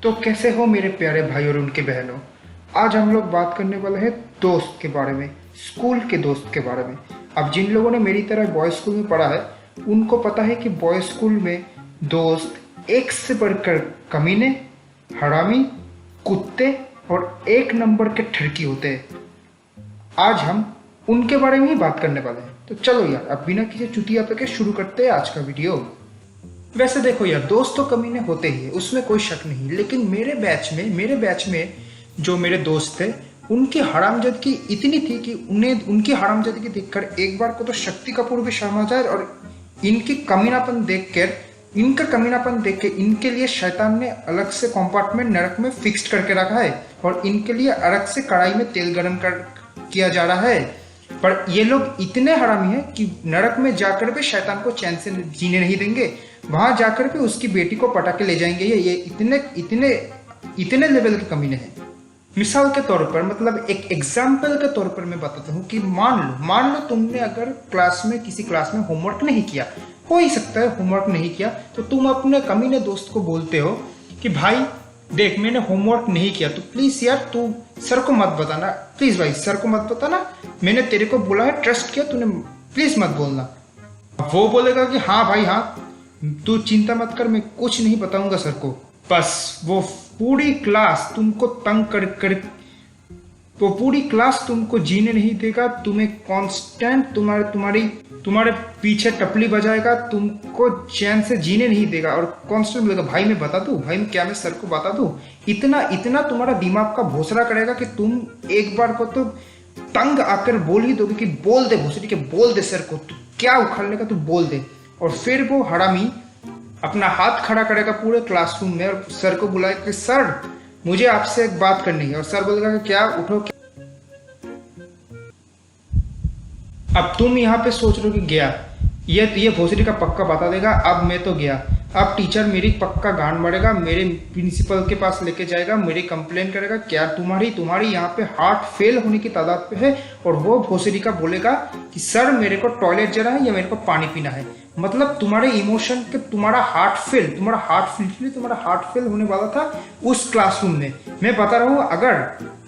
तो कैसे हो मेरे प्यारे भाई और उनके बहनों। आज हम लोग बात करने वाले हैं दोस्त के बारे में, स्कूल के दोस्त के बारे में। अब जिन लोगों ने मेरी तरह बॉयज स्कूल में पढ़ा है उनको पता है कि बॉयज स्कूल में दोस्त एक से बढ़कर कमीने, हरामी, कुत्ते और एक नंबर के ठरकी होते हैं। आज हम उनके बारे में ही बात करने वाले हैं। तो चलो यार, अब बिना किसी चुतिया पे के शुरू करते हैं आज का वीडियो। वैसे देखो यार, दोस्त तो कमीने होते ही है, उसमें कोई शक नहीं। लेकिन मेरे बैच में जो मेरे दोस्त थे उनकी हरामजादगी इतनी थी कि उन्हें उनकी हरामजादगी देखकर एक बार को तो शक्ति कपूर भी शर्मा जाए। और इनका कमीनापन देख के इनके लिए शैतान ने अलग से कंपार्टमेंट नरक में फिक्स्ड करके रखा है और इनके लिए अलग से कढ़ाई में तेल गर्म किया जा रहा है। पर ये लोग इतने हरामी हैं कि नरक में जाकर भी शैतान को चैन से जीने नहीं देंगे। वहां जाकर भी उसकी बेटी को पटा के ले जाएंगे। ये इतने लेवल के कमीने हैं। मिसाल के तौर पर, मतलब एक एग्जाम्पल के तौर पर मैं बताता हूँ कि मान लो तुमने अगर किसी क्लास में होमवर्क नहीं किया, हो ही सकता है होमवर्क नहीं किया, तो तुम अपने कमीने दोस्त को बोलते हो कि भाई देख, मैंने होमवर्क नहीं किया, तो प्लीज यार तू सर को मत बताना, प्लीज भाई सर को मत बताना, मैंने तेरे को बोला है, ट्रस्ट किया तूने, प्लीज मत बोलना। वो बोलेगा कि हाँ भाई हाँ, तू चिंता मत कर, मैं कुछ नहीं बताऊंगा सर को। बस वो पूरी क्लास तुमको तंग कर वो पूरी क्लास तुमको जीने नहीं देगा, तुम्हें कांस्टेंट तुम्हारे पीछे टपली बजाएगा, तुमको चैन से जीने नहीं देगा और कांस्टेंट बोलेगा भाई मैं बता दूं, भाई मैं सर को बता दूं। इतना तुम्हारा दिमाग का भोसड़ा करेगा कि तुम एक बार को तो तंग आकर बोल ही दोगे कि बोल दे भोसड़ी के, बोल दे सर को, तू क्या उखाड़ने का तू बोल दे। और फिर वो हरामी अपना हाथ खड़ा करेगा पूरे क्लासरूम में और सर को बुलाएगा कि सर मुझे आपसे एक बात करनी है। और सर बोलेगा कि क्या, उठो। अब तुम यहाँ पे सोच रहे हो कि गया ये भोसड़ी का पक्का बता देगा, अब मैं तो गया, अब टीचर मेरी पक्का गांड मारेगा, मेरे प्रिंसिपल के पास लेके जाएगा, मेरी कंप्लेन करेगा, क्या तुम्हारी यहाँ पे हार्ट फेल होने की तादाद पे है। और वो भोसड़ी का बोलेगा कि सर मेरे को टॉयलेट जाना है या मेरे को पानी पीना है। मतलब तुम्हारे इमोशन के तुम्हारा हार्ट फेल होने वाला था उस क्लासरूम में। मैं बता रहा हूँ,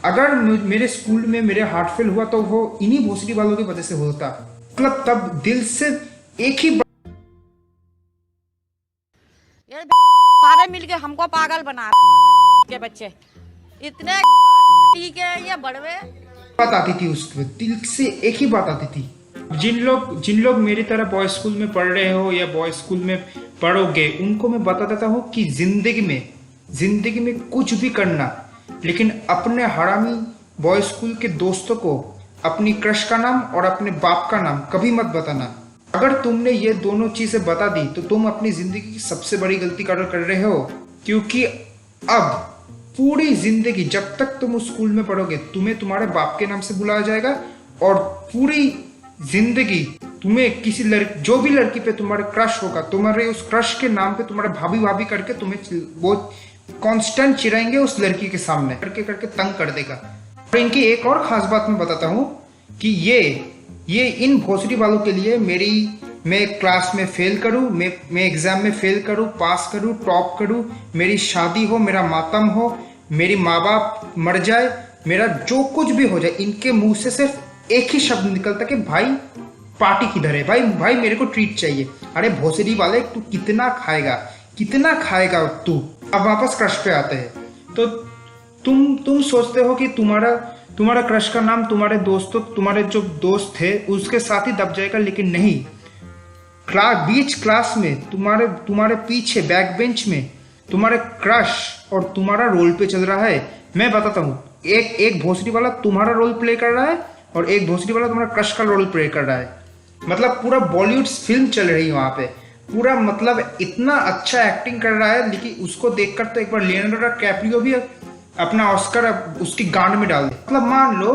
अगर मेरे स्कूल में मेरे हार्ट फेल हुआ तो वो इन्हीं भोसड़ी वालों की वजह से होता। मतलब तब दिल से एक ही यार सारे मिलके हमको पागल बना रहे के बच्चे इतने ठीक है। ये बड़वे बात आती थी, उसके दिल से एक ही बात आती थी। जिन लोग मेरी तरह बॉयज स्कूल में पढ़ रहे हो या बॉयज स्कूल में पढ़ोगे, उनको मैं बता देता हूँ कि जिंदगी में कुछ भी करना, लेकिन अपने हरामी बॉयज स्कूल के दोस्तों को अपनी क्रश का नाम और अपने बाप का नाम कभी मत बताना। अगर तुमने ये दोनों चीजें बता दी तो तुम अपनी जिंदगी की सबसे बड़ी गलती कर रहे हो। क्योंकि अब पूरी जिंदगी जब तक तुम उस स्कूल में पढ़ोगे तुम्हें तुम्हारे बाप के नाम से बुलाया जाएगा और पूरी जिंदगी तुम्हें जो भी लड़की पे तुम्हारे क्रश होगा, तुम्हारे उस क्रश के नाम पे तुम्हारे भाभी करके तुम्हें वो कांस्टेंट चिढ़ाएंगे उस लड़की के सामने, करके तंग कर देगा। और इनकी एक और खास बात मैं बताता हूँ कि ये इन भोसड़ी वालों के लिए मैं क्लास में फेल करूं, मैं एग्जाम में फेल करूं, पास करूं, टॉप करूं, मेरी शादी हो, मेरा मातम हो, मेरी माँ बाप मर जाए, मेरा जो कुछ भी हो जाए, इनके मुंह से सिर्फ एक ही शब्द निकलता कि भाई पार्टी किधर है, भाई मेरे को ट्रीट चाहिए। अरे भोसड़ी वाले, तू कितना खाएगा तू। अब वापस क्रश पे आते हैं। तो तुम सोचते हो कि तुम्हारा क्रश का नाम तुम्हारे जो दोस्त थे उसके साथ ही दब जाएगा, लेकिन नहीं। बीच क्लास में तुम्हारे पीछे बैक बेंच में तुम्हारे क्रश और तुम्हारा रोल पे चल रहा है। मैं बताता हूँ, एक भोसड़ी वाला तुम्हारा रोल प्ले कर रहा है और एक भोसड़ी वाला तुम्हारा क्रश का रोल प्ले कर रहा है। मतलब पूरा बॉलीवुड फिल्म चल रही है वहां पे, पूरा मतलब इतना अच्छा एक्टिंग कर रहा है। लेकिन उसको देखकर तो एक बार लियोनार्डो कैप्रियो भी अपना ऑस्कर उसकी गांड में डाल दे। मतलब मान लो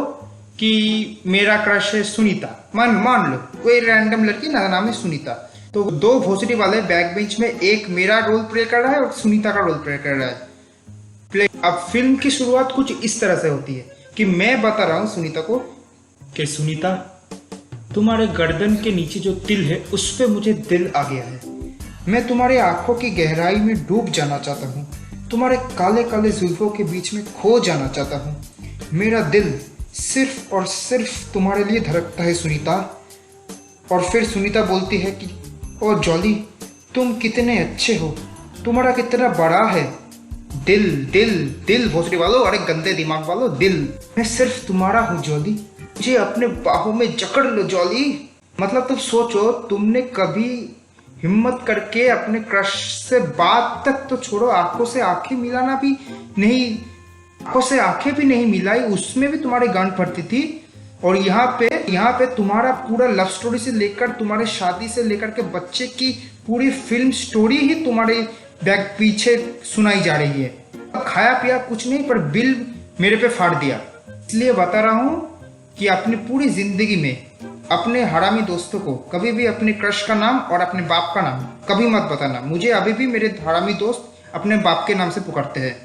कि मेरा क्रश है सुनीता, मान लो कोई रैंडम लड़की ना, नाम है सुनीता। तो दो भोसड़ी वाले बैक बेंच में, एक मेरा रोल प्ले कर रहा है और सुनीता का रोल प्ले कर रहा है। अब फिल्म की शुरुआत कुछ इस तरह से होती है कि मैं बता रहा हूँ सुनीता को कि सुनीता, तुम्हारे गर्दन के नीचे जो तिल है उस पे मुझे दिल आ गया है, मैं तुम्हारे आंखों की गहराई में डूब जाना चाहता हूँ, तुम्हारे काले काले जुल्फों के बीच में खो जाना चाहता हूँ। मेरा दिल सिर्फ और सिर्फ तुम्हारे लिए धड़कता है सुनीता। और फिर सुनीता बोलती है कि ओ जॉली, तुम कितने अच्छे हो, तुम्हारा कितना बड़ा है दिल। दिल दिल भोसड़ी वालों, अरे गंदे दिमाग वालों, दिल। मैं सिर्फ तुम्हारा हूँ जॉली, मुझे अपने बाहों में जकड़ लो जॉली। मतलब तुम सोचो, तुमने कभी हिम्मत करके अपने क्रश से बात तक तो छोड़ो, आंखों से आंखें मिलाना भी नहीं, आंखों से आंखें भी नहीं मिलाई, उसमें भी तुम्हारी गांड फटती थी। और यहाँ पे तुम्हारा पूरा लव स्टोरी से लेकर तुम्हारे शादी से लेकर के बच्चे की पूरी फिल्म स्टोरी ही तुम्हारे बैक पीछे सुनाई जा रही है। खाया पिया कुछ नहीं, पर बिल मेरे पे फाड़ दिया। इसलिए बता रहा हूँ कि अपनी पूरी जिंदगी में अपने हरामी दोस्तों को कभी भी अपने क्रश का नाम और अपने बाप का नाम कभी मत बताना। मुझे अभी भी मेरे हरामी दोस्त अपने बाप के नाम से पुकारते हैं।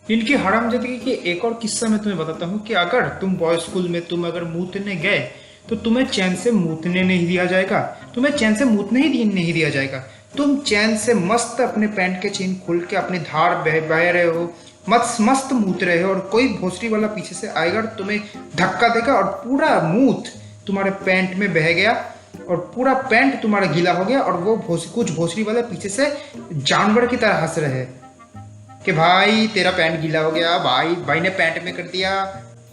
इनकी हरामजादगी की एक और किस्सा मैं तुम्हें बताता हूँ कि अगर तुम बॉयज स्कूल में तुम अगर मूतने गए तो तुम्हें चैन से मूतने नहीं दिया जाएगा, तुम्हें चैन से मूतने ही नहीं दिया जाएगा। तुम चैन से मस्त अपने पैंट के चेन खोल के अपनी धार बह रहे हो, मस्त मूत रहे हो, और कोई भोसड़ी वाला पीछे से आएगा और तुम्हें धक्का देगा और पूरा मूत तुम्हारे पैंट में बह गया और पूरा पैंट तुम्हारा गीला हो गया। और वो कुछ भोसड़ी वाले पीछे से जानवर की तरह हंस रहे हैं कि भाई तेरा पैंट गीला हो गया, भाई ने पैंट में कर दिया।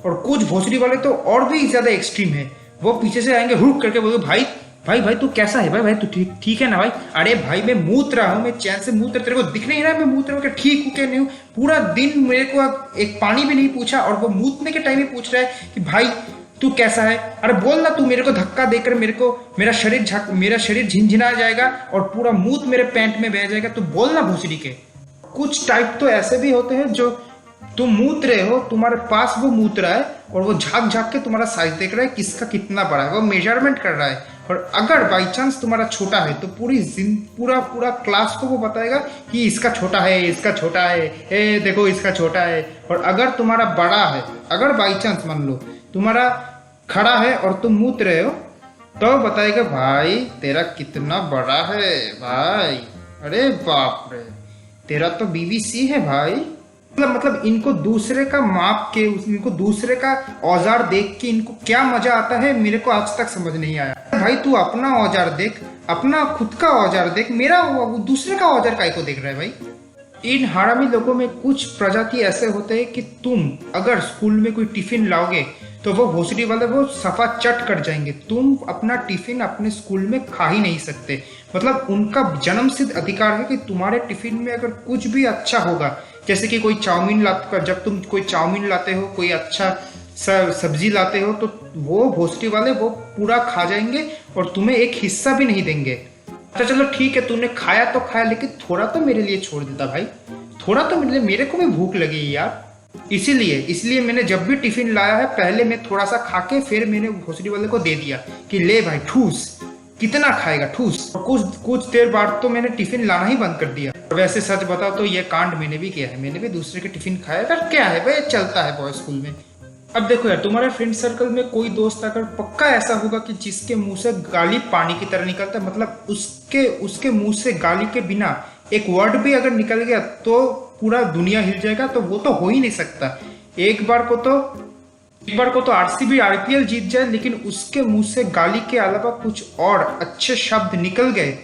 और कुछ भोसड़ी वाले तो और भी ज्यादा एक्सट्रीम है, वो पीछे से आएंगे हुक करके बोलेंगे भाई भाई भाई तू कैसा है, भाई तू ठीक है ना भाई। अरे भाई मैं मूत रहा हूँ, मैं चैन से मूत रहा, तेरे को दिख नहीं रहा है मैं मूत रहा हूँ, ठीक हूँ क्या नहीं हूँ। पूरा दिन मेरे को एक पानी भी नहीं पूछा और वो मूतने के टाइम ही पूछ रहा है कि भाई तू कैसा है। अरे बोल ना, तू मेरे को धक्का देकर मेरा शरीर झिनझिना जाएगा और पूरा मूत मेरे पैंट में बह जाएगा, तो बोल ना भोसड़ी के। कुछ टाइप तो ऐसे भी होते हैं जो तुम मूत रहे हो, तुम्हारे पास वो मूत रहा है और वो झाँक झाँक के तुम्हारा साइज देख रहा है किसका कितना बड़ा है, वो मेजरमेंट कर रहा है। और अगर बाई चांस तुम्हारा छोटा है तो पूरा क्लास को वो बताएगा कि इसका छोटा है, इसका छोटा है, ए देखो इसका छोटा है। और अगर तुम्हारा बड़ा है, अगर बाई चांस मान लो तुम्हारा खड़ा है और तुम मूत रहे हो, तो बताएगा भाई तेरा कितना बड़ा है भाई, अरे बाप रे तेरा तो BBC है भाई। मतलब इनको दूसरे का माप के, इनको दूसरे का औजार देख के इनको क्या मजा आता है मेरे को आज तक समझ नहीं आया। भाई तू अपना औजार देख, अपना खुद का औजार देख, मेरा दूसरे का औजार काहे को देख रहा है भाई। इन हरामी लोगों में कुछ प्रजाति ऐसे होते हैं कि तुम अगर स्कूल में कोई टिफिन लाओगे तो वो भोसड़ी वाले वो सफा चट कर जाएंगे, तुम अपना टिफिन अपने स्कूल में खा ही नहीं सकते। मतलब उनका जन्मसिद्ध अधिकार है कि तुम्हारे टिफिन में अगर कुछ भी अच्छा होगा, जैसे कि कोई चाउमीन जब तुम कोई चाउमीन लाते हो, कोई अच्छा सब्जी लाते हो, तो वो भोसड़ी वाले वो पूरा खा जाएंगे और तुम्हें एक हिस्सा भी नहीं देंगे। अच्छा चलो ठीक है, तूने खाया तो खाया, लेकिन थोड़ा तो मेरे लिए छोड़ देता भाई, थोड़ा तो मेरे को भी भूख लगी यार। इसलिए मैंने जब भी टिफिन लाया है पहले मैं थोड़ा सा खा के फिर मैंने भोसड़ी वाले को दे दिया कि ले भाई ठूस, कितना खाएगा ठूस। और कुछ देर बाद तो मैंने टिफिन लाना ही बंद कर दिया। वैसे सच बताओ तो ये कांड मैंने भी किया है, मैंने भी दूसरे के टिफिन खाया कर, क्या है भाई चलता है बॉय स्कूल में। अब देखो यार, तुम्हारे फ्रेंड सर्कल में कोई दोस्त अगर पक्का ऐसा होगा कि जिसके मुंह से गाली पानी की तरह निकलता है, मतलब उसके मुंह से गाली के बिना एक वर्ड भी अगर निकल गया तो पूरा दुनिया हिल जाएगा, तो वो तो हो ही नहीं सकता। एक बार को तो RCB IPL जीत जाए, लेकिन उसके मुंह से गाली के अलावा कुछ और अच्छे शब्द निकल गए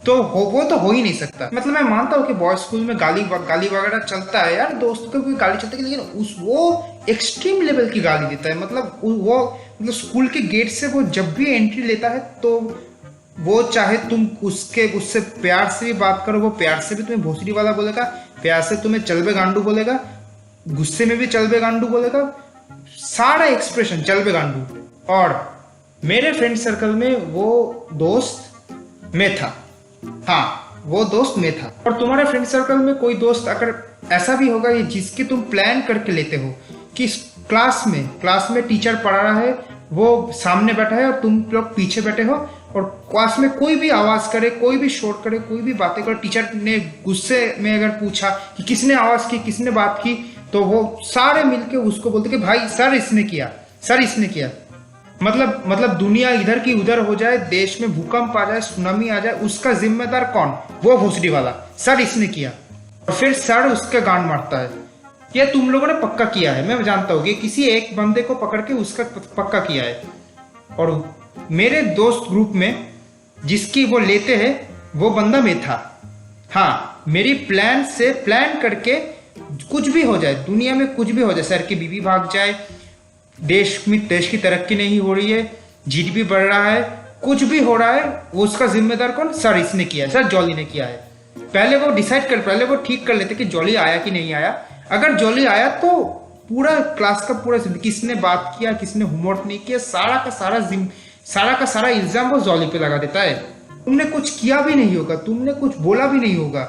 तो वो तो हो ही नहीं सकता। मतलब मैं मानता हूँ कि बॉय स्कूल में गाली वगैरह चलता है यार, दोस्तों को कोई गाली चलती है, लेकिन वो एक्सट्रीम लेवल की गाली देता है। मतलब स्कूल के गेट से वो जब भी एंट्री लेता है तो वो चाहे तुम उससे प्यार से भी बात करो, वो प्यार से भी तुम्हें भोसड़ी वाला बोलेगा, प्यार से तुम्हें चलबे गांडू बोलेगा, गुस्से में भी चलबे गांडू बोलेगा, सारा एक्सप्रेशन चलबे गांडू। और मेरे फ्रेंड सर्कल में वो दोस्त मैं था, हाँ वो दोस्त मैं था। और तुम्हारे फ्रेंड सर्कल में कोई दोस्त अगर ऐसा भी होगा जिसकी तुम प्लान करके लेते हो कि क्लास में टीचर पढ़ा रहा है, वो सामने बैठा है और तुम लोग पीछे बैठे हो, और क्लास में कोई भी आवाज करे, कोई भी शोर करे, कोई भी बातें करे, टीचर ने गुस्से में अगर पूछा कि किसने आवाज की, किसने बात की, तो वो सारे मिलके उसको बोलते कि भाई सर इसने किया। मतलब दुनिया इधर की उधर हो जाए, देश में भूकंप आ जाए, सुनामी आ जाए, उसका जिम्मेदार कौन? वो भोसड़ी वाला, सर इसने किया। और फिर सर उसका गांड मारता है। यह तुम लोगों ने पक्का किया है, मैं जानता हूँ कि किसी एक बंदे को पकड़ के उसका पक्का किया है। और मेरे दोस्त ग्रुप में जिसकी वो लेते हैं वो बंदा मैं था। हाँ, मेरी प्लान से प्लान करके कुछ भी हो जाए, दुनिया में कुछ भी हो जाए, सर की बीवी भाग जाए, देश की तरक्की नहीं हो रही है, जीडीपी बढ़ रहा है, कुछ भी हो रहा है, वो उसका जिम्मेदार कौन? सर इसने किया है, सर जॉली ने किया है। पहले वो ठीक कर लेते कि जॉली आया कि नहीं आया। अगर जॉली आया तो पूरा क्लास का पूरा किसने बात किया, किसने होमवर्क नहीं किया, सारा का सारा इल्जाम वो जॉली पे लगा देता है। तुमने कुछ किया भी नहीं होगा, तुमने कुछ बोला भी नहीं होगा।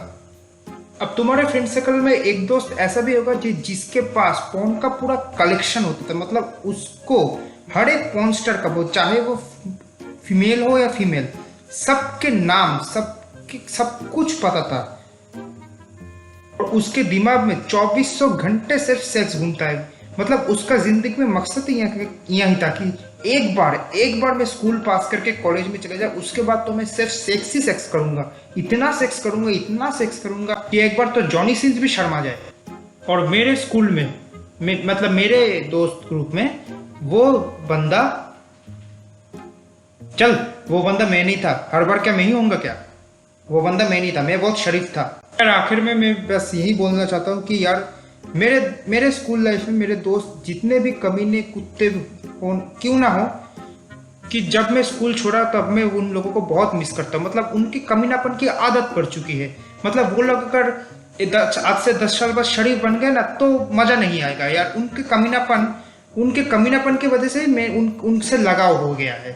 अब तुम्हारे फ्रेंड सर्कल में एक दोस्त ऐसा भी होगा जिसके पास पोर्न का पूरा कलेक्शन होता था, मतलब उसको हर एक पोर्न स्टार का, वो चाहे वो फीमेल हो या फीमेल, सबके नाम सब कुछ पता था। और उसके दिमाग में 2400 घंटे सिर्फ सेक्स घूमता है। मतलब उसका जिंदगी में मकसद ही यही था कि एक बार मैं स्कूल पास करके कॉलेज में चले जाए, उसके बाद तो मैं सिर्फ सेक्स ही सेक्स करूंगा, इतना सेक्स करूंगा कि एक बार तो जॉनी सिंस भी शर्मा जाए। और मेरे स्कूल में मतलब मेरे दोस्त ग्रुप में वो बंदा मैं नहीं था। हर बार क्या मैं ही होऊंगा क्या? वो बंदा मैं नहीं था, मैं बहुत शरीफ था। यार आखिर में मैं बस यही बोलना चाहता हूँ कि यार मेरे स्कूल लाइफ में मेरे दोस्त जितने भी कमीने कुत्ते क्यों ना हो, कि जब मैं स्कूल छोड़ा तब मैं उन लोगों को बहुत मिस करता हूँ। मतलब उनकी कमीनापन की आदत पड़ चुकी है। मतलब वो लोग अगर आज से 10 साल बाद शरीफ बन गए ना तो मजा नहीं आएगा यार। उनके कमीनापन की वजह से मैं उनसे लगाव हो गया है।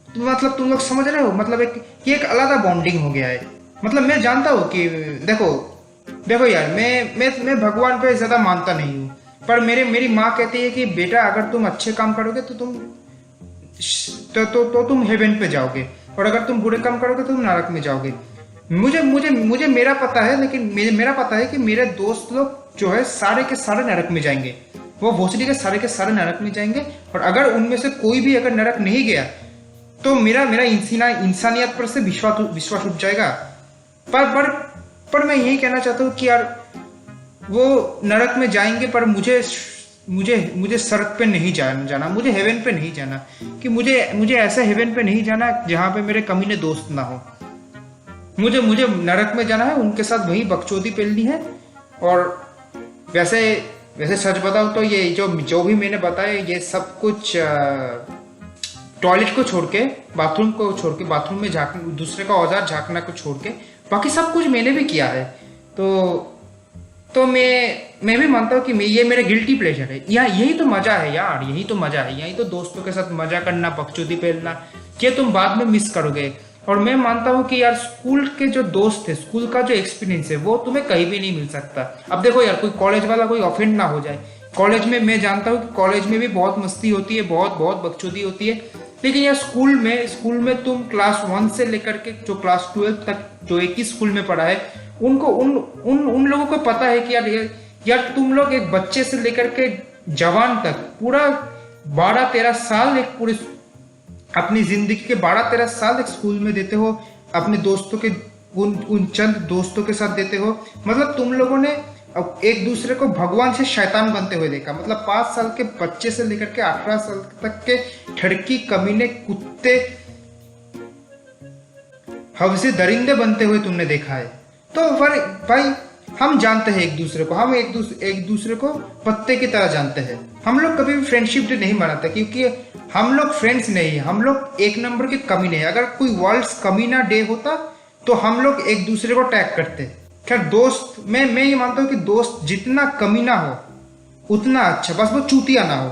तो मतलब तुम लोग समझ रहे हो, मतलब एक अलग बॉन्डिंग हो गया है। मतलब मैं जानता हूँ कि देखो यार, मैं भगवान पे ज्यादा मानता नहीं हूँ, पर मेरी माँ कहती है कि बेटा अगर तुम अच्छे काम करोगे तो तुम हेवन पे जाओगे, और अगर तुम बुरे काम करोगे तो तुम नरक में जाओगे। मुझे मेरा पता है, लेकिन मेरा पता है कि मेरे दोस्त लोग जो है सारे के सारे नरक में जाएंगे। वो भोसड़ी के सारे नरक में जाएंगे। और अगर उनमें से कोई भी अगर नरक नहीं गया तो मेरा इंसानियत पर से विश्वास उठ जाएगा। पर मैं यही कहना चाहता हूँ कि यार वो नरक में जाएंगे, पर मुझे सड़क पे नहीं जाना, मुझे हेवन पे नहीं जाना, कि मुझे ऐसा हेवन पे नहीं जाना जहाँ पे मेरे कमीने दोस्त ना हो। मुझे नरक में जाना है, उनके साथ वही बकचोदी पेलनी है। और वैसे सच बताओ तो ये जो भी मैंने बताया ये सब कुछ टॉयलेट को छोड़ के, बाथरूम में दूसरे का औजार झांकना को छोड़ के बाकी सब कुछ मैंने भी किया है। तो मैं भी मानता हूँ कि ये मेरा गिल्टी प्लेजर है। यही तो मजा है यार, यही तो दोस्तों के साथ मजा करना, बकचोदी पेलना, ये तुम बाद में मिस करोगे। और मैं मानता हूँ कि यार स्कूल के जो दोस्त है, स्कूल का जो एक्सपीरियंस है वो तुम्हें कहीं भी नहीं मिल सकता। अब देखो यार, कोई कॉलेज वाला कोई ऑफेंड ना हो जाए। कॉलेज में मैं जानता हूँ कि कॉलेज में भी बहुत मस्ती होती है, बहुत बकचोदी होती है, लेकिन यार स्कूल में तुम क्लास 1 से लेकर के जो क्लास 12 तक जो एक ही स्कूल में पढ़ा है, उन लोगों को पता है कि यार तुम लोग एक बच्चे से लेकर के जवान तक पूरा 12-13 साल एक पूरे अपनी जिंदगी के 12-13 साल एक स्कूल में देते हो, अपने दोस्तों के उन चंद दोस्तों के साथ देते हो। मतलब तुम लोगों ने एक दूसरे को भगवान से शैतान बनते हुए देखा। मतलब 5 साल के बच्चे से लेकर के 18 साल तक के ठड़की कमीने कुत्ते हवसे दरिंदे बनते हुए तुमने देखा है। तो भाई हम जानते हैं एक दूसरे को, हम एक दूसरे को पत्ते की तरह जानते हैं। हम लोग कभी भी फ्रेंडशिप डे नहीं मनाते, क्योंकि हम लोग फ्रेंड्स नहीं, हम लोग एक नंबर के कमीने हैं। अगर कोई वर्ल्ड कमीना डे होता तो हम लोग एक दूसरे को टैग करते। खैर दोस्त, मैं ये मानता हूँ कि दोस्त जितना कमीना हो उतना अच्छा, बस वो चूतिया ना हो।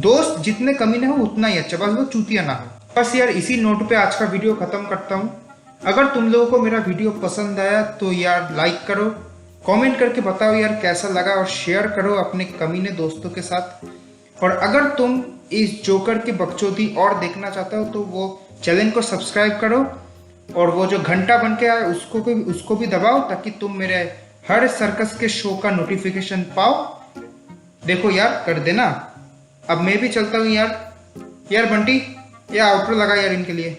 दोस्त जितने कमीने हो उतना ही अच्छा, बस वो चूतिया ना हो। बस यार इसी नोट पे आज का वीडियो खत्म करता हूँ। अगर तुम लोगों को मेरा वीडियो पसंद आया तो यार लाइक करो, कमेंट करके बताओ यार कैसा लगा, और शेयर करो अपने कमीने दोस्तों के साथ। और अगर तुम इस जोकर की बकचोदी और देखना चाहते हो तो वो चैनल को सब्सक्राइब करो, और वो जो घंटा बन के आए उसको भी दबाओ, ताकि तुम मेरे हर सर्कस के शो का नोटिफिकेशन पाओ। देखो यार, कर देना। अब मैं भी चलता हूँ यार बंटी, ये आउटरो लगा यार इनके लिए।